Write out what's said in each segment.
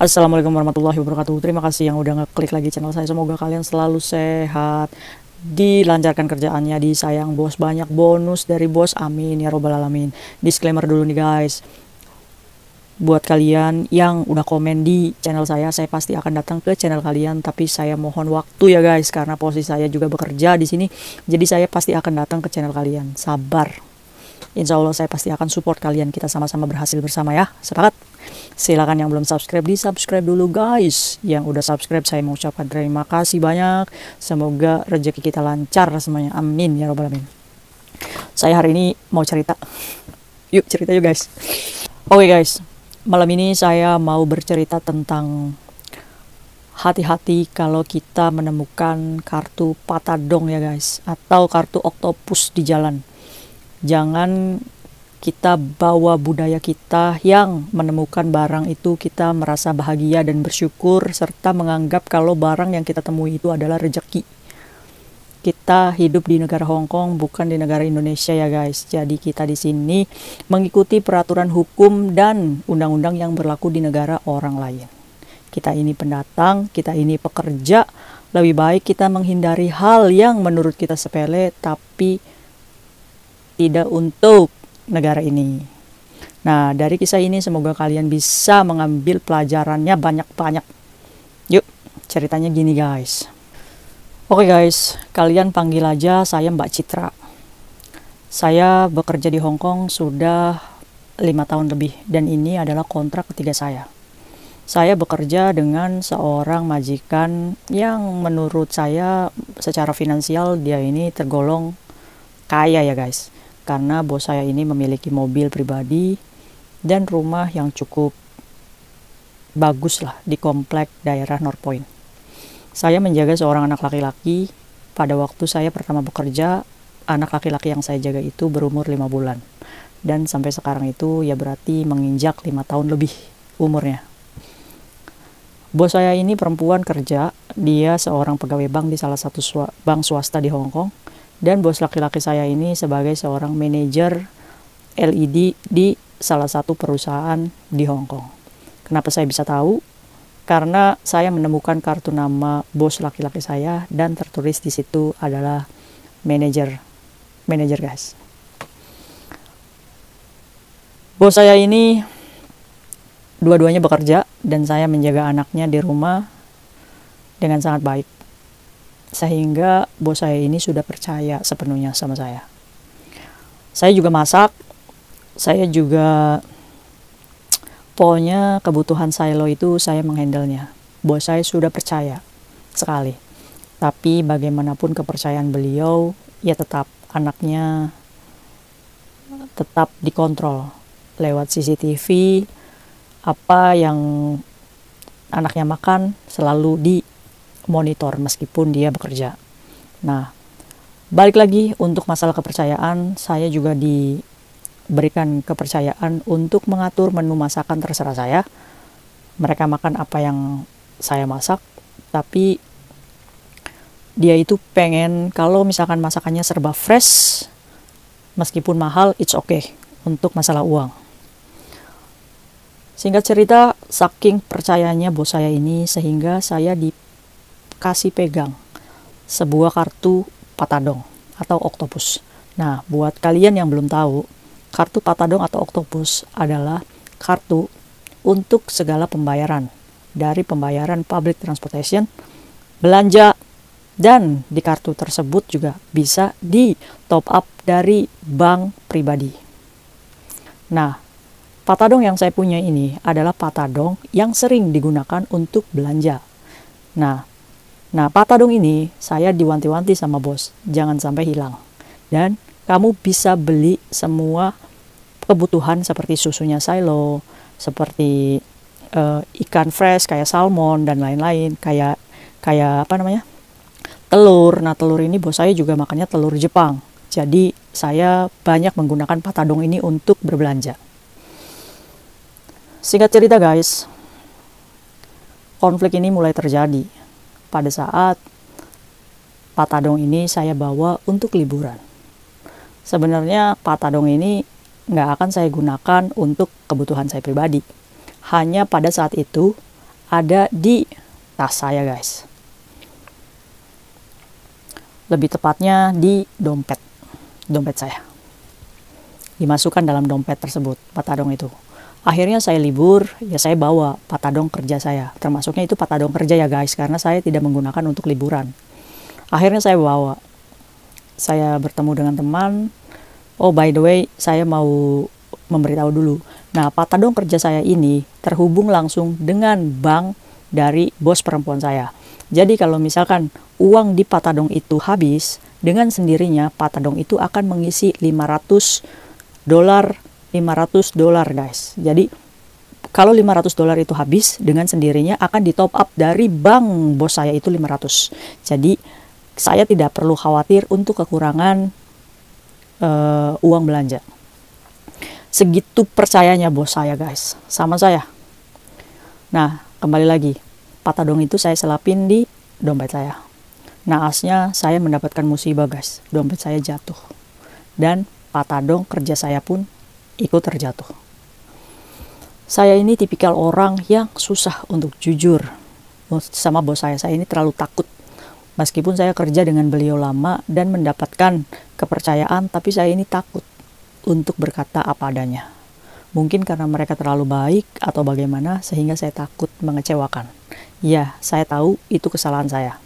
Assalamualaikum warahmatullahi wabarakatuh. Terima kasih yang udah ngeklik lagi channel saya. Semoga kalian selalu sehat, dilancarkan kerjaannya, disayang bos, banyak bonus dari bos, amin ya robbal alamin. Disclaimer dulu nih guys, buat kalian yang udah komen di channel saya pasti akan datang ke channel kalian, tapi saya mohon waktu ya guys, karena posisi saya juga bekerja di sini, jadi saya pasti akan datang ke channel kalian. Sabar, insya Allah saya pasti akan support kalian, kita sama-sama berhasil bersama ya. Sepakat? Silakan yang belum subscribe di subscribe dulu guys. Yang udah subscribe saya mau ucapkan terima kasih banyak. Semoga rezeki kita lancar semuanya, amin ya robbal alamin. Saya hari ini mau cerita. Yuk cerita yuk guys. Oke guys, malam ini saya mau bercerita tentang hati-hati kalau kita menemukan kartu patadong ya guys, atau kartu oktopus di jalan. Jangan kita bawa budaya kita yang menemukan barang itu kita merasa bahagia dan bersyukur, serta menganggap kalau barang yang kita temui itu adalah rezeki. Kita hidup di negara Hong Kong, bukan di negara Indonesia ya guys. Jadi kita di sini mengikuti peraturan hukum dan undang-undang yang berlaku di negara orang lain. Kita ini pendatang, kita ini pekerja. Lebih baik kita menghindari hal yang menurut kita sepele, tapi tidak untuk negara ini. Nah, dari kisah ini semoga kalian bisa mengambil pelajarannya banyak-banyak. Yuk, ceritanya gini guys. Oke guys, kalian panggil aja saya Mbak Citra. Saya bekerja di Hong Kong sudah 5 tahun lebih, dan ini adalah kontrak ketiga saya. Saya bekerja dengan seorang majikan yang menurut saya secara finansial dia ini tergolong kaya ya guys. Karena bos saya ini memiliki mobil pribadi dan rumah yang cukup bagus lah di komplek daerah North Point. Saya menjaga seorang anak laki-laki. Pada waktu saya pertama bekerja, anak laki-laki yang saya jaga itu berumur 5 bulan. Dan sampai sekarang itu ya berarti menginjak 5 tahun lebih umurnya. Bos saya ini perempuan kerja, dia seorang pegawai bank di salah satu bank swasta di Hong Kong. Dan bos laki-laki saya ini sebagai seorang manajer LED di salah satu perusahaan di Hong Kong. Kenapa saya bisa tahu? Karena saya menemukan kartu nama bos laki-laki saya dan tertulis di situ adalah manajer guys. Bos saya ini dua-duanya bekerja dan saya menjaga anaknya di rumah dengan sangat baik. Sehingga bos saya ini sudah percaya sepenuhnya sama saya. Saya juga masak, saya juga pokoknya kebutuhan silo itu saya menghandlenya. Bos saya sudah percaya sekali. Tapi bagaimanapun kepercayaan beliau, ya tetap anaknya tetap dikontrol lewat CCTV. Apa yang anaknya makan selalu di monitor meskipun dia bekerja. Nah, balik lagi untuk masalah kepercayaan, saya juga diberikan kepercayaan untuk mengatur menu masakan terserah saya. Mereka makan apa yang saya masak, tapi dia itu pengen kalau misalkan masakannya serba fresh, meskipun mahal, it's okay untuk masalah uang. Singkat cerita, saking percayanya bos saya ini sehingga saya kasih pegang sebuah kartu patadong atau oktopus. Nah, buat kalian yang belum tahu, kartu patadong atau oktopus adalah kartu untuk segala pembayaran, dari pembayaran public transportation, belanja, dan di kartu tersebut juga bisa di top up dari bank pribadi. Nah, patadong yang saya punya ini adalah patadong yang sering digunakan untuk belanja. Nah, patadong ini saya diwanti-wanti sama bos, jangan sampai hilang. Dan kamu bisa beli semua kebutuhan seperti susunya silo, seperti ikan fresh kayak salmon dan lain-lain, kayak apa namanya? Telur. Nah, telur ini bos saya juga makannya telur Jepang. Jadi, saya banyak menggunakan patadong ini untuk berbelanja. Singkat cerita guys, konflik ini mulai terjadi pada saat patadong ini saya bawa untuk liburan. Sebenarnya patadong ini nggak akan saya gunakan untuk kebutuhan saya pribadi. Hanya pada saat itu ada di tas saya guys. Lebih tepatnya di dompet saya. Dimasukkan dalam dompet tersebut, patadong itu. Akhirnya saya libur, ya saya bawa patadong kerja saya. Termasuknya itu patadong kerja ya guys, karena saya tidak menggunakan untuk liburan. Akhirnya saya bawa. Saya bertemu dengan teman. Oh by the way, saya mau memberitahu dulu. Nah, patadong kerja saya ini terhubung langsung dengan bank dari bos perempuan saya. Jadi kalau misalkan uang di patadong itu habis, dengan sendirinya patadong itu akan mengisi $500 guys. Jadi kalau $500 itu habis, dengan sendirinya akan di top up dari bank bos saya itu 500. Jadi saya tidak perlu khawatir untuk kekurangan uang belanja. Segitu percayanya bos saya guys sama saya. Nah, kembali lagi, patadong itu saya selapin di dompet saya. Naasnya saya mendapatkan musibah guys, dompet saya jatuh. Dan patadong kerja saya pun ikut terjatuh. Saya ini tipikal orang yang susah untuk jujur sama bos saya. Saya ini terlalu takut. Meskipun saya kerja dengan beliau lama dan mendapatkan kepercayaan, tapi saya ini takut untuk berkata apa adanya. Mungkin karena mereka terlalu baik atau bagaimana sehingga saya takut mengecewakan. Ya, saya tahu itu kesalahan saya.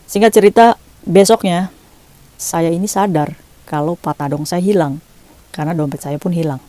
Singkat cerita, besoknya saya ini sadar kalau patadong saya hilang karena dompet saya pun hilang.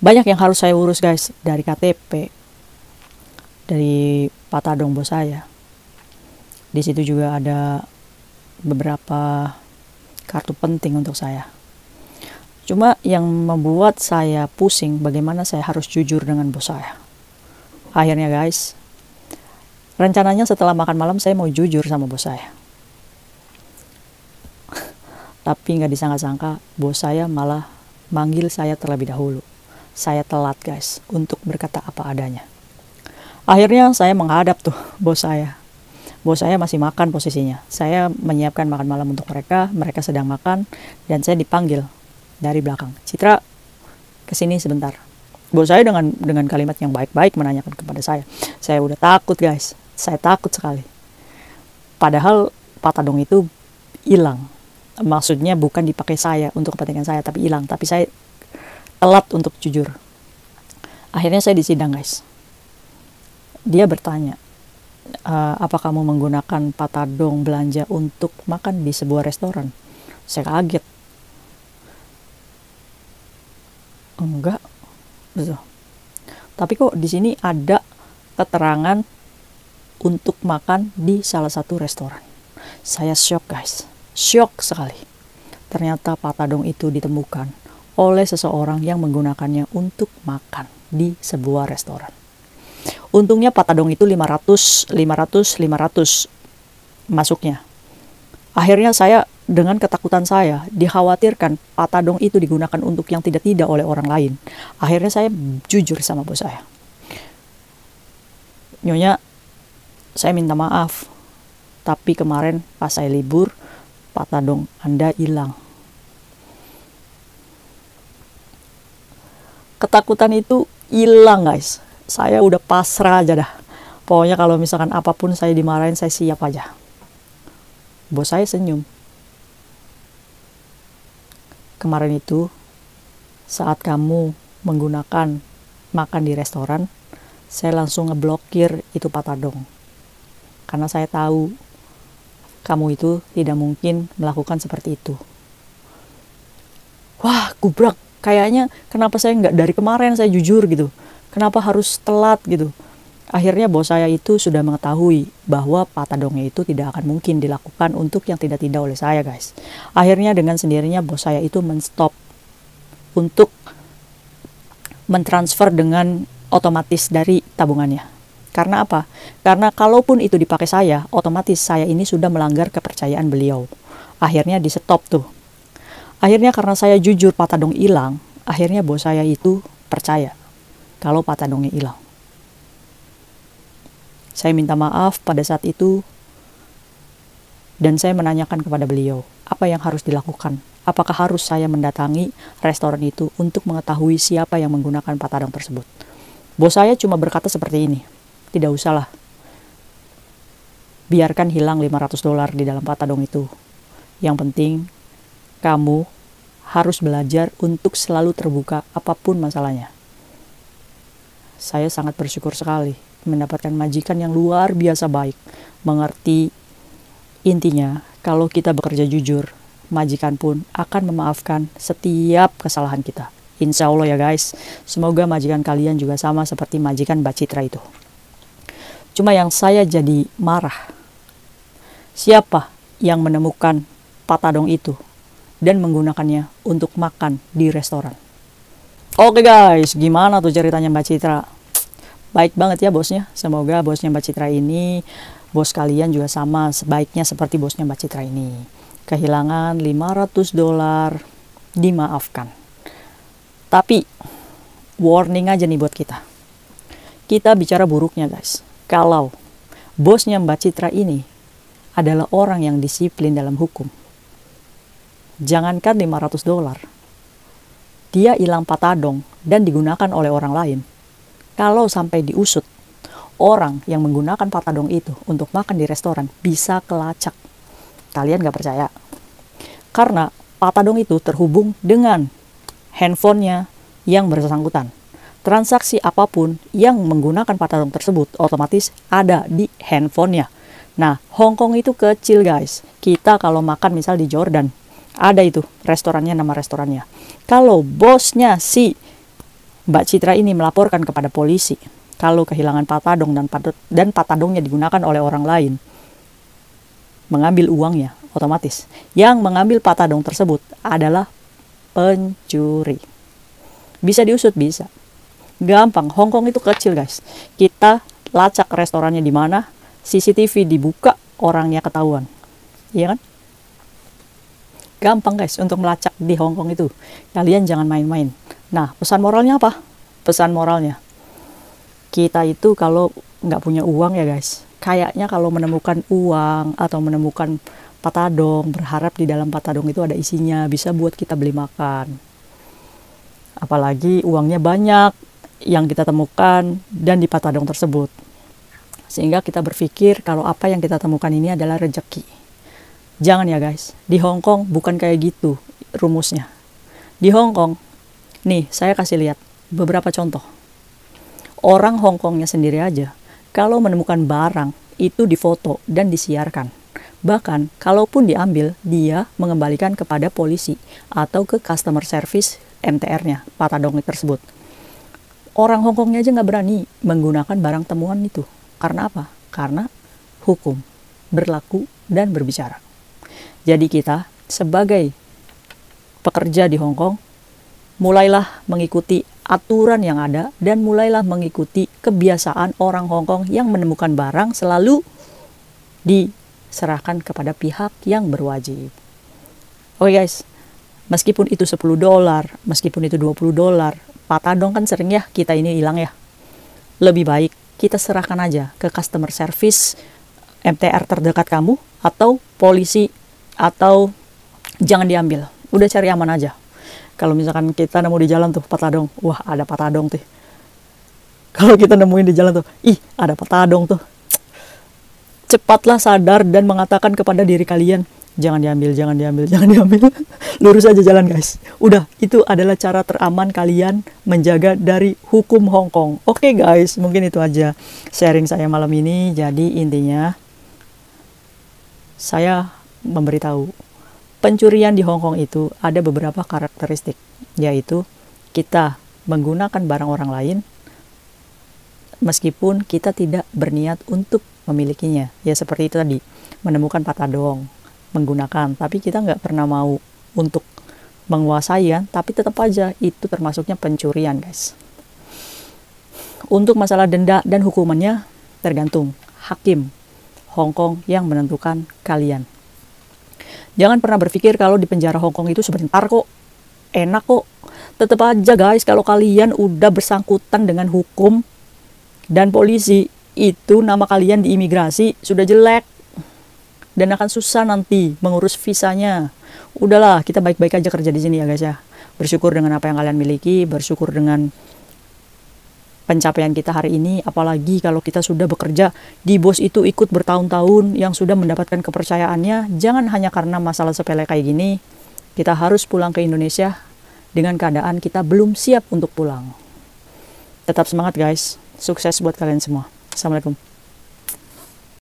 Banyak yang harus saya urus guys, dari KTP, dari patadong bos saya. Di situ juga ada beberapa kartu penting untuk saya. Cuma yang membuat saya pusing bagaimana saya harus jujur dengan bos saya. Akhirnya guys, rencananya setelah makan malam saya mau jujur sama bos saya. Tapi nggak disangka-sangka bos saya malah manggil saya terlebih dahulu. Saya telat guys untuk berkata apa adanya. Akhirnya saya menghadap tuh bos saya. Bos saya masih makan posisinya. Saya menyiapkan makan malam untuk mereka. Mereka sedang makan dan saya dipanggil dari belakang. Citra, kesini sebentar. Bos saya dengan kalimat yang baik-baik menanyakan kepada saya. Saya udah takut guys. Saya takut sekali. Padahal patadong itu hilang. Maksudnya bukan dipakai saya untuk kepentingan saya, tapi hilang. Tapi saya telat untuk jujur. Akhirnya saya disidang guys. Dia bertanya, apa kamu menggunakan patadong belanja untuk makan di sebuah restoran? Saya kaget. Enggak. Betul. Tapi kok di sini ada keterangan untuk makan di salah satu restoran. Saya shock guys. Shock sekali. Ternyata patadong itu ditemukan oleh seseorang yang menggunakannya untuk makan di sebuah restoran. Untungnya patadong itu 500 masuknya. Akhirnya saya dengan ketakutan saya dikhawatirkan patadong itu digunakan untuk yang tidak-tidak oleh orang lain. Akhirnya saya jujur sama bos saya. Nyonya, saya minta maaf. Tapi kemarin pas saya libur, patadong Anda hilang. Ketakutan itu hilang guys. Saya udah pasrah aja dah. Pokoknya kalau misalkan apapun saya dimarahin, saya siap aja. Bos saya senyum. Kemarin itu, saat kamu menggunakan makan di restoran, saya langsung ngeblokir itu patadong. Karena saya tahu kamu itu tidak mungkin melakukan seperti itu. Wah, gubrak. Kayaknya kenapa saya nggak dari kemarin saya jujur gitu. Kenapa harus telat gitu. Akhirnya bos saya itu sudah mengetahui bahwa patadongnya itu tidak akan mungkin dilakukan untuk yang tidak-tidak oleh saya guys. Akhirnya dengan sendirinya bos saya itu menstop untuk mentransfer dengan otomatis dari tabungannya. Karena apa? Karena kalaupun itu dipakai saya, otomatis saya ini sudah melanggar kepercayaan beliau. Akhirnya di stop tuh. Akhirnya karena saya jujur patadong hilang, akhirnya bos saya itu percaya kalau patadongnya hilang. Saya minta maaf pada saat itu dan saya menanyakan kepada beliau apa yang harus dilakukan. Apakah harus saya mendatangi restoran itu untuk mengetahui siapa yang menggunakan patadong tersebut? Bos saya cuma berkata seperti ini. tidak usahlah. Biarkan hilang $500 di dalam patadong itu. Yang penting, kamu harus belajar untuk selalu terbuka apapun masalahnya. Saya sangat bersyukur sekali mendapatkan majikan yang luar biasa baik, mengerti. Intinya, kalau kita bekerja jujur, majikan pun akan memaafkan setiap kesalahan kita. Insya Allah ya guys, semoga majikan kalian juga sama seperti majikan Mbak Citra itu. Cuma yang saya jadi marah, siapa yang menemukan patadong itu dan menggunakannya untuk makan di restoran? Oke guys, gimana tuh ceritanya Mbak Citra? Baik banget ya bosnya, semoga bosnya Mbak Citra ini, bos kalian juga sama sebaiknya seperti bosnya Mbak Citra ini. Kehilangan $500, dimaafkan. Tapi, warning aja nih buat kita. Kita bicara buruknya guys. Kalau bosnya Mbak Citra ini adalah orang yang disiplin dalam hukum, jangankan $500, dia hilang patadong dan digunakan oleh orang lain. Kalau sampai diusut, orang yang menggunakan patadong itu untuk makan di restoran bisa kelacak. Kalian gak percaya? Karena patadong itu terhubung dengan handphonenya yang bersangkutan. Transaksi apapun yang menggunakan patadong tersebut otomatis ada di handphonenya. Nah, Hong Kong itu kecil guys. Kita kalau makan misal di Jordan, ada itu restorannya, nama restorannya. Kalau bosnya si Mbak Citra ini melaporkan kepada polisi kalau kehilangan patadong dan patadongnya digunakan oleh orang lain, mengambil uangnya, otomatis yang mengambil patadong tersebut adalah pencuri. Bisa diusut, bisa. Gampang, Hong Kong itu kecil guys. Kita lacak restorannya di mana, CCTV dibuka, orangnya ketahuan. Iya kan? Gampang guys untuk melacak di Hong Kong itu. Kalian jangan main-main. Nah, pesan moralnya apa? Pesan moralnya, kita itu kalau nggak punya uang ya guys, kayaknya kalau menemukan uang atau menemukan patadong, berharap di dalam patadong itu ada isinya, bisa buat kita beli makan. Apalagi uangnya banyak yang kita temukan dan di patadong tersebut. Sehingga kita berpikir kalau apa yang kita temukan ini adalah rezeki. Jangan ya guys, di Hong Kong bukan kayak gitu rumusnya. Di Hong Kong, nih saya kasih lihat beberapa contoh. Orang Hong Kongnya sendiri aja, kalau menemukan barang, itu difoto dan disiarkan. Bahkan, kalaupun diambil, dia mengembalikan kepada polisi atau ke customer service MTR-nya, patadong tersebut. Orang Hong Kongnya aja nggak berani menggunakan barang temuan itu. Karena apa? Karena hukum berlaku dan berbicara. Jadi kita sebagai pekerja di Hong Kong, mulailah mengikuti aturan yang ada dan mulailah mengikuti kebiasaan orang Hong Kong yang menemukan barang selalu diserahkan kepada pihak yang berwajib. Oke guys, meskipun itu $10, meskipun itu $20, patadong kan sering ya kita ini hilang ya. Lebih baik kita serahkan aja ke customer service MTR terdekat kamu atau polisi, atau jangan diambil. Udah cari aman aja. Kalau misalkan kita nemu di jalan tuh patadong, wah ada patadong tuh. Kalau kita nemuin di jalan tuh, ih ada patadong tuh. Cepatlah sadar dan mengatakan kepada diri kalian, jangan diambil, jangan diambil, jangan diambil. Lurus aja jalan guys. Udah, itu adalah cara teraman kalian menjaga dari hukum Hong Kong. Oke guys, mungkin itu aja sharing saya malam ini. Jadi intinya, saya memberitahu, pencurian di Hong Kong itu ada beberapa karakteristik, yaitu kita menggunakan barang orang lain meskipun kita tidak berniat untuk memilikinya. Ya seperti itu tadi, menemukan patadong, menggunakan, tapi kita nggak pernah mau untuk menguasai kan, tapi tetap aja itu termasuknya pencurian guys. Untuk masalah denda dan hukumannya tergantung hakim Hong Kong yang menentukan kalian. Jangan pernah berpikir kalau di penjara Hong Kong itu sebentar kok, enak kok. Tetap aja guys, kalau kalian udah bersangkutan dengan hukum dan polisi, itu nama kalian di imigrasi sudah jelek. Dan akan susah nanti mengurus visanya. Udahlah, kita baik-baik aja kerja di sini ya guys ya. Bersyukur dengan apa yang kalian miliki, bersyukur dengan pencapaian kita hari ini, apalagi kalau kita sudah bekerja di bos itu ikut bertahun-tahun yang sudah mendapatkan kepercayaannya. Jangan hanya karena masalah sepele kayak gini, kita harus pulang ke Indonesia dengan keadaan kita belum siap untuk pulang. Tetap semangat guys, sukses buat kalian semua. Assalamualaikum.